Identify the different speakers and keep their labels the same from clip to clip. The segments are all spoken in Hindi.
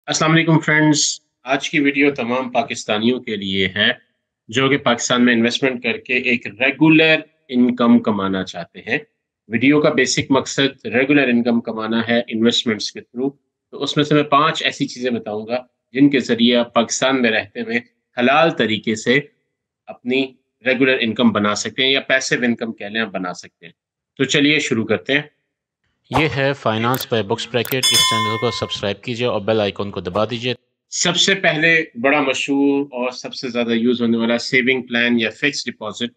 Speaker 1: अस्सलाम वालेकुम फ्रेंड्स। आज की वीडियो तमाम पाकिस्तानियों के लिए है जो कि पाकिस्तान में इन्वेस्टमेंट करके एक रेगुलर इनकम कमाना चाहते हैं। वीडियो का बेसिक मकसद रेगुलर इनकम कमाना है इन्वेस्टमेंट्स के थ्रू। तो उसमें से मैं 5 ऐसी चीज़ें बताऊँगा जिनके ज़रिए आप पाकिस्तान में रहते हुए हलाल तरीके से अपनी रेगुलर इनकम बना सकते हैं या पैसिव इनकम कह लें आप बना सकते हैं। तो चलिए शुरू करते हैं।
Speaker 2: ये है फाइनेंस बाय बुक्स ब्रैकेट। इस चैनल को सब्सक्राइब कीजिए और बेल आइकन को दबा दीजिए।
Speaker 1: सबसे पहले बड़ा मशहूर और सबसे ज़्यादा यूज़ होने वाला सेविंग प्लान या फिक्स्ड डिपॉज़िट।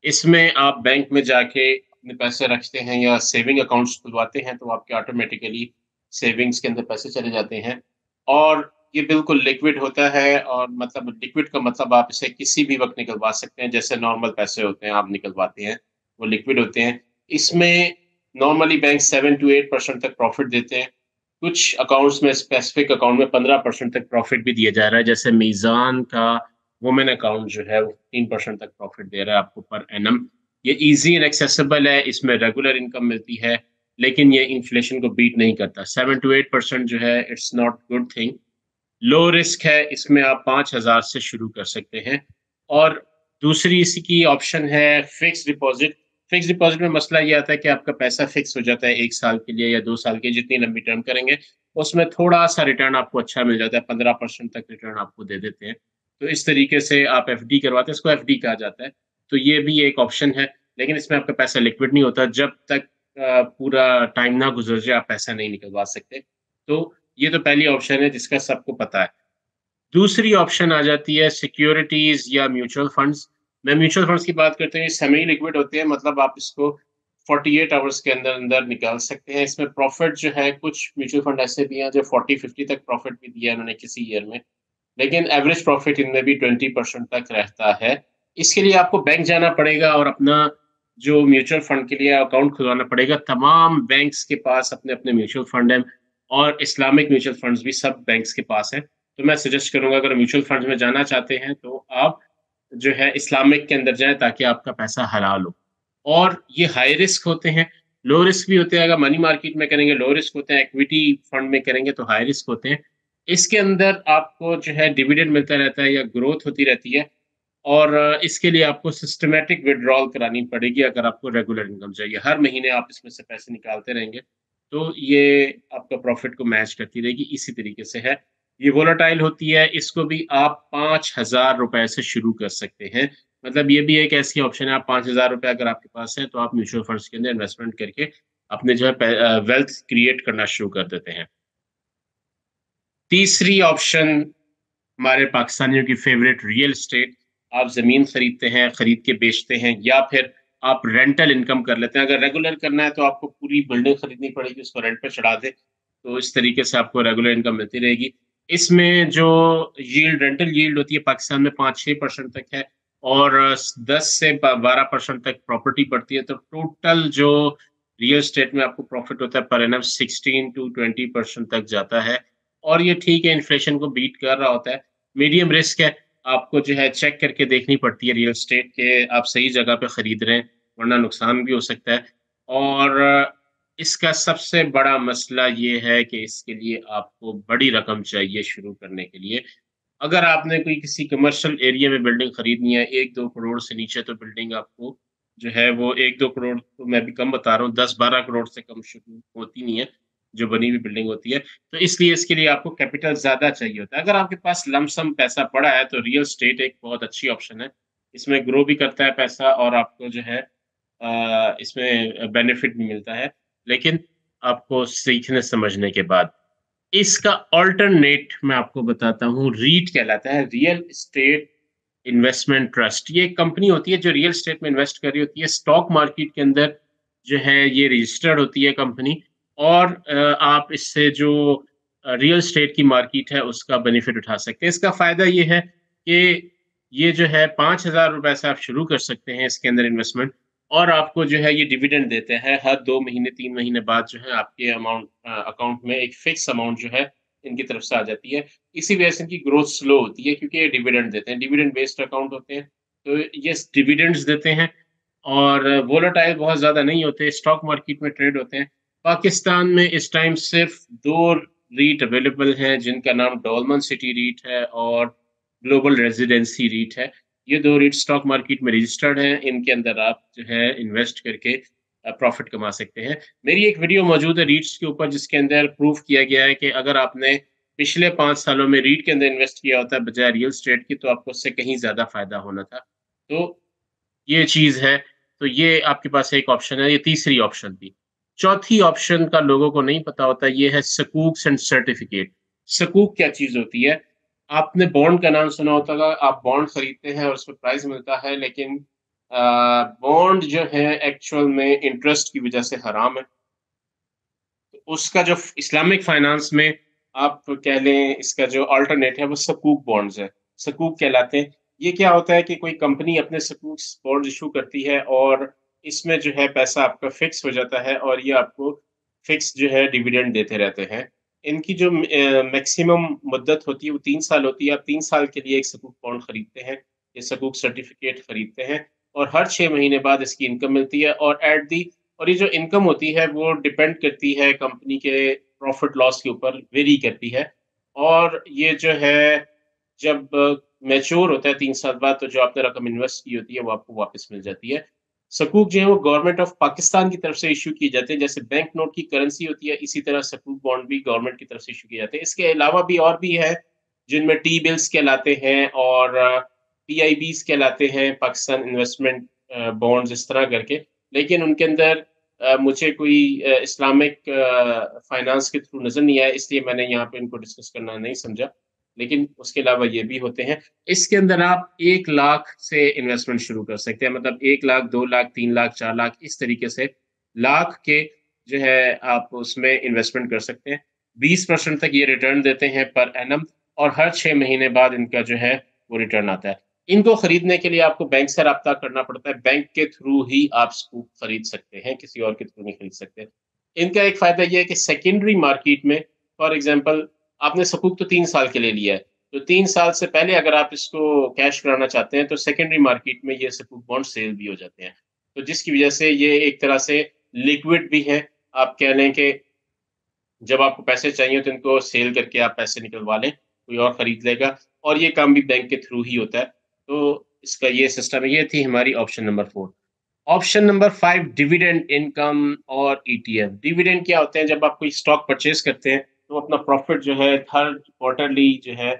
Speaker 1: इसमें आप बैंक में जाके अपने पैसे रखते हैं या सेविंग अकाउंट्स खुलवाते हैं, तो आपके ऑटोमेटिकली सेविंग्स के अंदर पैसे चले जाते हैं और ये बिल्कुल लिक्विड होता है। और मतलब लिक्विड का मतलब आप इसे किसी भी वक़्त निकलवा सकते हैं, जैसे नॉर्मल पैसे होते हैं, आप निकलवाते हैं, वो लिक्विड होते हैं। इसमें नॉर्मली बैंक 7 टू 8% तक प्रॉफ़िट देते हैं। कुछ अकाउंट्स में स्पेसिफ़िक अकाउंट में 15% तक प्रॉफ़िट भी दिया जा रहा है, जैसे मीज़ान का वुमेन अकाउंट जो है वो 15% तक प्रॉफिट दे रहा है आपको पर एनम। ये ईज़ी एंड एक्सेसिबल है, इसमें रेगुलर इनकम मिलती है, लेकिन ये इन्फ्लेशन को बीट नहीं करता। 7 टू 8% जो है it's not good thing. Low risk है, इसमें आप 5,000 से शुरू कर सकते हैं। और दूसरी इसकी ऑप्शन है फिक्स्ड डिपॉज़िट। फिक्स्ड डिपॉज़िट में मसला ये आता है कि आपका पैसा फिक्स हो जाता है 1 साल के लिए या 2 साल के, जितनी लंबी टर्म करेंगे, उसमें थोड़ा-सा रिटर्न आपको अच्छा मिल जाता है, 15% तक रिटर्न आपको दे देते हैं। तो इस तरीके से आप एफडी करवाते हैं, इसको एफडी कहा जाता है। तो ये भी एक ऑप्शन है, लेकिन इसमें आपका पैसा लिक्विड नहीं होता, जब तक पूरा टाइम ना गुज़र जाए, आप पैसा नहीं निकलवा सकते। तो ये तो पहली ऑप्शन है जिसका सबको पता है। दूसरी ऑप्शन आ जाती है सिक्योरिटीज़ या म्यूचुअल फंड्स। मैं म्यूचुअल फंड्स की बात करते हैं, ये सेमी लिक्विड होते हैं, मतलब आप इसको 48 आवर्स के अंदर-अंदर निकाल सकते हैं। इसमें प्रॉफ़िट जो है, कुछ म्यूचुअल फंड ऐसे भी हैं जो 40-50 तक प्रॉफ़िट भी दिया है उन्होंने किसी ईयर में। लेकिन एवरेज प्रॉफ़िट इनमें भी 20% तक रहता है। इसके लिए आपको बैंक जाना पड़ेगा और अपना जो म्यूचुअल फंड के लिए अकाउंट खुलवाना पड़ेगा। तमाम बैंक्स के पास अपने-अपने म्यूचुअल फंड हैं और इस्लामिक म्यूचुअल फंड्स भी सब बैंक्स के पास हैं। तो मैं सजेस्ट करूँगा, अगर म्यूचुअल फंड्स में जाना चाहते हैं तो आप जो है इस्लामिक के अंदर जाएँ ताकि आपका पैसा हलाल हो। और ये हाई रिस्क होते हैं, लो रिस्क भी होते हैं। अगर मनी मार्केट में करेंगे लो रिस्क होते हैं, इक्विटी फंड में करेंगे तो हाई रिस्क होते हैं। इसके अंदर आपको जो है डिविडेंड मिलता रहता है या ग्रोथ होती रहती है। और इसके लिए आपको सिस्टमैटिक विथड्रॉल करानी पड़ेगी अगर आपको रेगुलर इनकम चाहिए। हर महीने आप इसमें से पैसे निकालते रहेंगे, तो ये आपका प्रॉफ़िट को मैच करती रहेगी, इसी तरीके से है। ये वोलेटाइल होती है, इसको भी आप ₹5,000 से शुरू कर सकते हैं। मतलब ये भी एक ऐसी ऑप्शन है, आप ₹5,000 अगर आपके पास है, तो आप म्यूचुअल फंड्स के अंदर इन्वेस्टमेंट करके अपने जो है वेल्थ क्रिएट करना शुरू कर देते हैं। तीसरी ऑप्शन हमारे पाकिस्तानियों की फ़ेवरेट रियल एस्टेट। आप ज़मीन खरीदते हैं, खरीद के बेचते हैं या फिर आप रेंटल इनकम कर लेते हैं। अगर रेगुलर करना है तो आपको पूरी बिल्डिंग खरीदनी पड़ेगी, उसको रेंट पे चढ़ा दें, तो इस तरीके से आपको रेगुलर इनकम मिलती रहेगी। इसमें जो रेंटल यील्ड होती है पाकिस्तान में 5-6% तक है और 10 से ब 12% तक प्रॉपर्टी पड़ती है। तो टोटल जो रियल एस्टेट में आपको प्रॉफ़िट होता है पर एनम 16 टू 20% तक जाता है। और ये ठीक है, इन्फ्लेशन को बीट कर रहा होता है। मीडियम रिस्क है, आपको जो है चेक करके देखनी पड़ती है रियल एस्टेट के आप सही जगह पे खरीद रहे हैं, वरना नुकसान भी हो सकता है। और इसका सबसे बड़ा मसला ये है कि इसके लिए आपको बड़ी रकम चाहिए शुरू करने के लिए। अगर आपने कोई किसी कमर्शियल एरिया में बिल्डिंग खरीदनी है 1-2 करोड़ से नीचे, तो बिल्डिंग आपको जो है वो 1-2 करोड़, तो मैं भी कम बता रहा हूँ, 10-12 करोड़ से कम शुरू होती नहीं है, जो बनी हुई बिल्डिंग होती है। तो इसलिए इसके लिए आपको कैपिटल ज़्यादा चाहिए होता है। अगर आपके पास लमसम पैसा पड़ा है तो रियल एस्टेट एक बहुत अच्छी ऑप्शन है। इसमें ग्रो भी करता है पैसा और आपको जो है इसमें बेनिफिट भी मिलता है, लेकिन आपको सीखने समझने के बाद। इसका अल्टरनेट मैं आपको बताता हूँ, रीट कहलाता है, रियल एस्टेट इन्वेस्टमेंट ट्रस्ट। ये एक कंपनी होती है जो रियल एस्टेट में इन्वेस्ट कर रही होती है। स्टॉक मार्केट के अंदर जो है ये रजिस्टर्ड होती है कंपनी। और आप इससे जो रियल एस्टेट की मार्केट है उसका बेनिफिट उठा सकते हैं। इसका फ़ायदा ये है कि ये जो है ₹5,000 से आप शुरू कर सकते हैं इसके अंदर इन्वेस्टमेंट। और आपको जो है ये डिविडेंड देते हैं हर 2 महीने 3 महीने बाद, जो है आपके अकाउंट में एक फ़िक्स अमाउंट जो है इनकी तरफ से आ जाती है। इसी वजह से इनकी ग्रोथ स्लो होती है, क्योंकि ये डिविडेंड देते हैं, डिविडेंड बेस्ड अकाउंट होते हैं। तो ये डिविडेंड्स देते हैं और वोलेटाइल बहुत ज़्यादा नहीं होते, स्टॉक मार्केट में ट्रेड होते हैं। पाकिस्तान में इस टाइम सिर्फ़ 2 रीट अवेलेबल हैं जिनका नाम डोलमन सिटी रीट है और ग्लोबल रेजिडेंसी रीट है। ये 2 रीट स्टॉक मार्केट में रजिस्टर्ड हैं। इनके अंदर आप जो है इन्वेस्ट करके प्रॉफ़िट कमा सकते हैं। मेरी एक वीडियो मौजूद है रीट्स के ऊपर जिसके अंदर प्रूफ़ किया गया है कि अगर आपने पिछले 5 सालों में रीट के अंदर इन्वेस्ट किया होता है बजाय रियल एस्टेट की तो आपको उससे कहीं ज़्यादा फ़ायदा होना था। तो ये चीज़ है, तो ये आपके पास एक ऑप्शन है, ये तीसरी ऑप्शन थी। चौथी ऑप्शन का लोगों को नहीं पता होता, ये है सकूक्स एंड सर्टिफ़िकेट। सकूक क्या चीज़ होती है? आपने बॉन्ड का नाम सुना होगा, आप बॉन्ड खरीदते हैं और उसपे प्राइज़ मिलता है लेकिन बॉन्ड जो है एक्चुअल में इंटरेस्ट की वज़ह से हराम है। तो उसका जो इस्लामिक फाइनेंस में आप कह लें इसका जो अल्टरनेट है वो सकूक बॉन्ड्स है। सकूक कहलाते हैं। ये क्या होता है कि कोई कंपनी अपने सकूक बॉन्ड इश्यू करती है और इसमें जो है पैसा आपका फिक्स हो जाता है और ये आपको फिक्स जो है डिविडेंड देते रहते हैं। इनकी जो मैक्सिमम मुद्दत होती है वो 3 साल होती है। आप 3 साल के लिए एक सकूक बॉन्ड खरीदते हैं, ये सकूक सर्टिफ़िकेट खरीदते हैं और हर 6 महीने बाद इसकी इनकम मिलती है और ये जो इनकम होती है वो डिपेंड करती है कंपनी के प्रॉफ़िट लॉस के ऊपर वेरी करती है और ये जो है जब मैच्योर होता है 3 साल बाद तो जो आपने रकम इन्वेस्ट की होती है वो आपको वापस मिल जाती है। सकूक जो है वो गवर्नमेंट ऑफ पाकिस्तान की तरफ से इश्यू किए जाते हैं, जैसे बैंक नोट की करेंसी होती है इसी तरह सकूक बॉन्ड भी गवर्नमेंट की तरफ से इश्यू किए जाते हैं। इसके अलावा भी और भी है जिनमें टी बिल्स कहलाते हैं और पीआईबीज़ कहलाते हैं, पाकिस्तान इन्वेस्टमेंट बॉन्ड्स इस तरह करके। लेकिन उनके अंदर मुझे कोई इस्लामिक फाइनेंस के थ्रू नज़र नहीं आया इसलिए मैंने यहाँ पे इनको डिस्कस करना नहीं समझा। लेकिन उसके अलावा ये भी होते हैं। इसके अंदर आप 1 लाख से इन्वेस्टमेंट शुरू कर सकते हैं मतलब 1 लाख, 2 लाख, 3 लाख, 4 लाख इस तरीके से लाख के जो है आप उसमें इन्वेस्टमेंट कर सकते हैं। 20% तक ये रिटर्न देते हैं पर एनम और हर 6 महीने बाद इनका जो है वो रिटर्न आता है। इनको खरीदने के लिए आपको बैंक से राब्ता करना पड़ता है, बैंक के थ्रू ही आप इसको खरीद सकते हैं, किसी और के थ्रू नहीं खरीद सकते। इनका एक फ़ायदा ये है कि सेकेंडरी मार्केट में फॉर एग्ज़ाम्पल आपने सकूक तो 3 साल के लिए लिया है, तो 3 साल से पहले अगर आप इसको कैश कराना चाहते हैं, तो सेकेंडरी मार्केट में ये सकूक बॉन्ड सेल भी हो जाते हैं। तो जिसकी वज़ह से ये एक तरह से लिक्विड भी है। आप कह लें कि जब आपको पैसे चाहिए तो इनको सेल करके आप पैसे निकलवा लें, कोई और खरीद लेगा और ये काम भी बैंक के थ्रू ही होता है। तो इसका ये सिस्टम है, ये थी हमारी option number 4। Option number 5 dividend income और ईटीएफ। डिविडेंड क्या होते हैं जब आप कोई स्टॉक परचेज़ करते हैं, तो अपना प्रॉफ़िट जो है हर क्वार्टरली जो है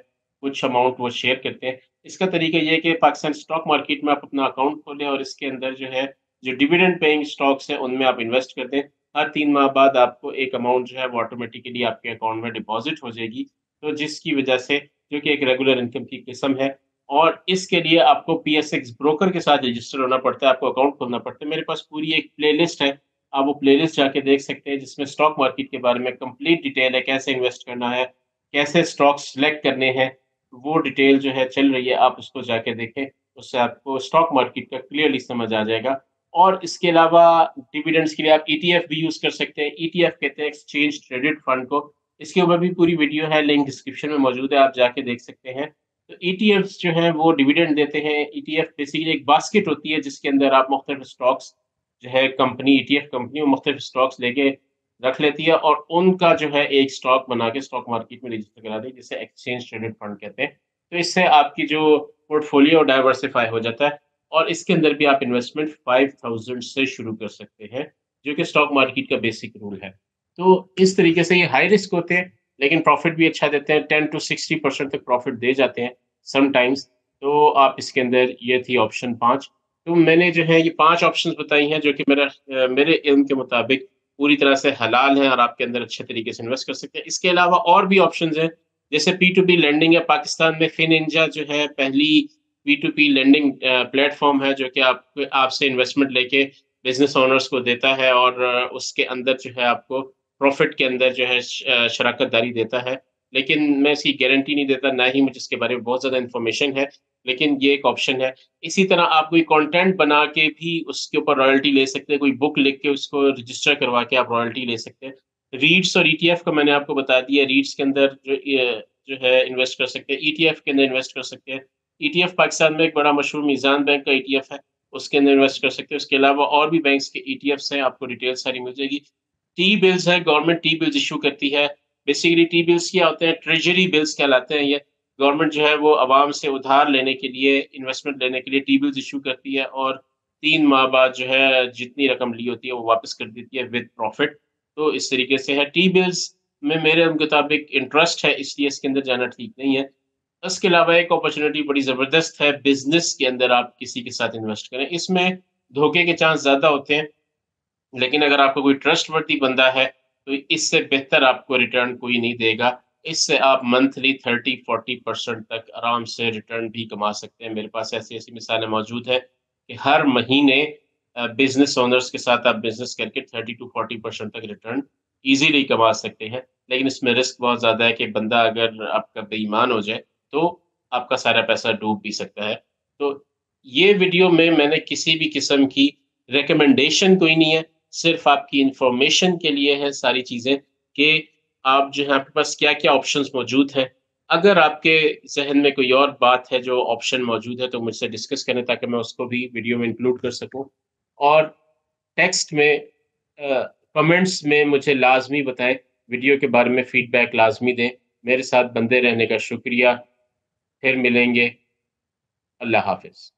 Speaker 1: कुछ अमाउंट वो शेयर करते हैं। इसका तरीका ये है कि पाकिस्तान स्टॉक मार्केट में आप अपना अकाउंट खोलें और इसके अंदर जो है, जो डिविडेंड पेइंग स्टॉक्स हैं उनमें आप इन्वेस्ट कर दें। हर 3 माह बाद आपको एक अमाउंट जो है वो ऑटोमेटिकली आपके अकाउंट में डिपॉज़िट हो जाएगी। तो जिसकी वजह से जो कि एक रेगुलर इनकम की किस्म है और इसके लिए आपको पीएसएक्स ब्रोकर के साथ रजिस्टर होना पड़ता है, आपको अकाउंट खोलना पड़ता है। मेरे पास पूरी एक प्लेलिस्ट है, आप वो प्लेलिस्ट जाके देख सकते हैं जिसमें स्टॉक मार्केट के बारे में कंप्लीट डिटेल है, कैसे इन्वेस्ट करना है, कैसे स्टॉक्स सेलेक्ट करने हैं, वो डिटेल जो है चल रही है, आप उसको जाके देखें। उससे आपको स्टॉक मार्केट का क्लियरली समझ आ जाएगा। और इसके अलावा डिविडेंड्स के लिए आप ईटीएफ भी यूज़ कर सकते हैं। ईटीएफ कहते हैं एक्सचेंज ट्रेडेड फंड को। इसके ऊपर भी पूरी वीडियो है, लिंक डिस्क्रिप्शन में मौजूद है, आप जाके देख सकते हैं। तो ईटीएफ्स जो हैं वो डिविडेंड देते हैं। ईटीएफ बेसिकली एक बास्केट होती है जिसके अंदर आप मुख्तलिफ स्टॉक्स जो है कंपनी ईटीएफ कंपनी वो मुख्तलिफ स्टॉक्स लेके रख लेती है और उनका जो है एक स्टॉक बना के स्टॉक मार्केट में रजिस्टर करा दी जिसे एक्सचेंज ट्रेडेड फंड कहते हैं। तो इससे आपकी जो पोर्टफोलियो डाइवर्सिफ़ाई हो जाता है और इसके अंदर भी आप इन्वेस्टमेंट 5000 से शुरू कर सकते हैं, जो कि स्टॉक मार्केट का बेसिक रूल है। तो इस तरीके से ये हाई रिस्क होते हैं, लेकिन प्रॉफ़िट भी अच्छा देते हैं, 10 टू 60% तक प्रॉफ़िट दे जाते हैं समटाइम्स। तो आप इसके अंदर ये थी ऑप्शन 5। तो मैंने जो है ये 5 ऑप्शंस बताई हैं जो कि मेरे इल्म के मुताबिक पूरी तरह से हलाल हैं और आपके अंदर अच्छे तरीके से इन्वेस्ट कर सकते हैं। इसके अलावा और भी ऑप्शंस हैं, जैसे पी2पी लेंडिंग है। पाकिस्तान में फिनइंजा जो है पहली पी2पी लेंडिंग प्लेटफ़ॉर्म है जो कि आपसे इन्वेस्टमेंट लेके बिज़नेस ओनर्स को देता है और उसके अंदर जो है आपको प्रॉफ़िट के अंदर जो है शराकत दारी देता है। लेकिन मैं इसकी गारंटी नहीं देता, ना ही मुझे इसके बारे में बहुत ज़्यादा इन्फॉर्मेशन है, लेकिन ये एक ऑप्शन है। इसी तरह आप कोई कंटेंट बना के भी उसके ऊपर रॉयल्टी ले सकते हैं, कोई बुक लिख के उसको रजिस्टर करवा के आप रॉयल्टी ले सकते हैं। रीट्स और ईटीएफ का मैंने आपको बता दिया, रीट्स के अंदर जो है इन्वेस्ट कर सकते हैं, ईटीएफ के अंदर इन्वेस्ट कर सकते हैं। ईटीएफ पाकिस्तान में एक बड़ा मशहूर मीज़ान बैंक का ईटीएफ है, उसके अंदर इन्वेस्ट कर सकते हैं। उसके अलावा और भी बैंक्स के ईटीएफ्स हैं, आपको डिटेल सारी मिल जाएगी। टी बिल्स है, गवर्नमेंट टी बिल्स इश्यू करती है, बेसिकली टी बिल्स क्या होते हैं, ट्रेजरी बिल्स कहलाते हैं ये। गवर्नमेंट जो है वो अवाम से उधार लेने के लिए, इन्वेस्टमेंट लेने के लिए टी बिल्स इश्यू करती है और 3 माह बाद जो है जितनी रकम ली होती है वो वापस कर देती है विद प्रॉफिट। तो इस तरीके से है। टी बिल्स में मेरे मुताबिक इंटरेस्ट है, इसलिए इसके अंदर जाना ठीक नहीं है। इसके अलावा एक अपॉर्चुनिटी बड़ी ज़बरदस्त है, बिज़नेस के अंदर आप किसी के साथ इन्वेस्ट करें। इसमें धोखे के चांस ज़्यादा होते हैं, लेकिन अगर आपका कोई ट्रस्टवर्थी बंदा है, तो इससे बेहतर आपको रिटर्न कोई नहीं देगा। इससे आप मंथली 30-40% तक आराम से रिटर्न भी कमा सकते हैं। मेरे पास ऐसी-ऐसी मिसालें मौजूद हैं कि हर महीने बिज़नेस ओनर्स के साथ आप बिज़नेस करके 30 टू 40% तक रिटर्न ईज़िली कमा सकते हैं। लेकिन इसमें रिस्क बहुत ज़्यादा है कि बंदा अगर आपका बेईमान हो जाए, तो आपका सारा पैसा डूब भी सकता है। तो ये वीडियो में मैंने किसी भी किस्म की रिकमेंडेशन कोई नहीं है, सिर्फ़ आपकी इन्फॉर्मेशन के लिए है सारी चीज़ें कि आप जो है आपके पास क्या-क्या ऑप्शंस मौजूद हैं। अगर आपके ज़हन में कोई और बात है जो ऑप्शन मौजूद है, तो मुझसे डिस्कस करें ताकि मैं उसको भी वीडियो में इंक्लूड कर सकूँ। और टेक्स्ट में कमेंट्स में मुझे लाज़मी बताएँ, वीडियो के बारे में फ़ीडबैक लाज़मी दें। मेरे साथ बंधे रहने का शुक्रिया। फिर मिलेंगे। अल्लाह हाफ़िज़।